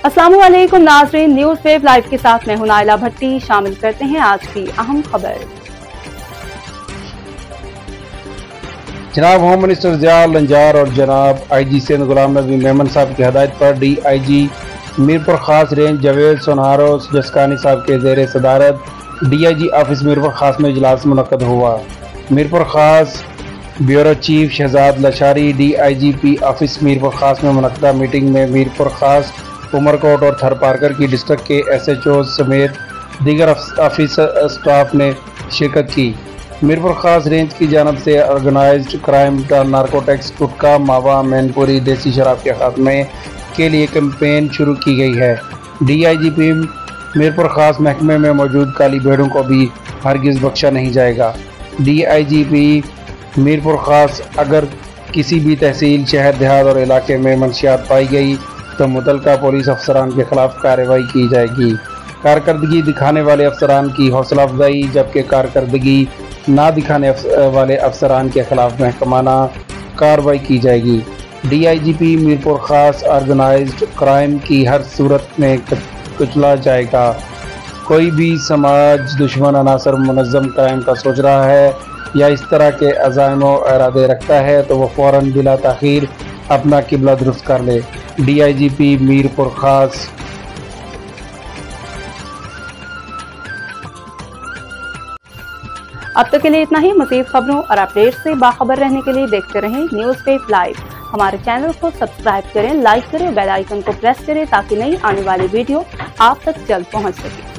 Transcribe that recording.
अस्सलामु अलैकुम नाज़रीन, न्यूज़ वेव लाइव के साथ मैं हूं नाइला भट्टी। शामिल करते हैं आज की अहम खबर। जनाब होम मिनिस्टर ज़िया लंजार और जनाब IG सिंध गुलाम नबी मेमन साहब की हदायत पर DIG मीरपुर खास रेंज जावेद सोनारो जसकानी साहब के ज़ेर सदारत DIG ऑफिस मीरपुर खास में इजलास मुनक्कद हुआ। Mirpur Khas bureau chief Shahzad Lashari DIGP office Mirpur Khas में मुनक्कदा मीटिंग में मीरपुर खास उमरकोट और थर पारकर की डिस्ट्रिक्ट के SHO समेत दीगर ऑफिस स्टाफ ने शिरकत की। मीरपुर खास रेंज की जानब से ऑर्गेनाइज्ड क्राइम नारकोटिक्स गुटखा मावा मैनपुरी देसी शराब के खात्मे के लिए कैंपेन शुरू की गई है। DIGP मीरपुर खास महकमे में मौजूद काली भेड़ों को भी हरगिज़ बख्शा नहीं जाएगा। DIGP मीरपुर खास अगर किसी भी तहसील शहर देहात और इलाके में मंशियात पाई गई तो मुतलका पुलिस अफसरान के खिलाफ कार्रवाई की जाएगी। कारकर्दगी दिखाने वाले अफसरान की हौसला अफजाई जबकि कारकर्दगी ना दिखाने वाले अफसरान के खिलाफ महकमाना कार्रवाई की जाएगी। DIGP मीरपुर खास ऑर्गेनाइज्ड क्राइम की हर सूरत में कुचला जाएगा। कोई भी समाज दुश्मन अनासर मुनज़्ज़म क्राइम का सोच रहा है या इस तरह के अज़ाइम व इरादे रखता है तो वह फ़ौरन बिला ताख़ीर अपना किबला दुरुस्त कर ले। DIGP मीरपुर खास। अब तक के लिए इतना ही। मज़ीद खबरों और अपडेट से बाखबर रहने के लिए देखते रहें न्यूज़ वेव लाइव। हमारे चैनल को सब्सक्राइब करें, लाइक करें, बेल आइकन को प्रेस करें ताकि नई आने वाली वीडियो आप तक जल्द पहुंच सके।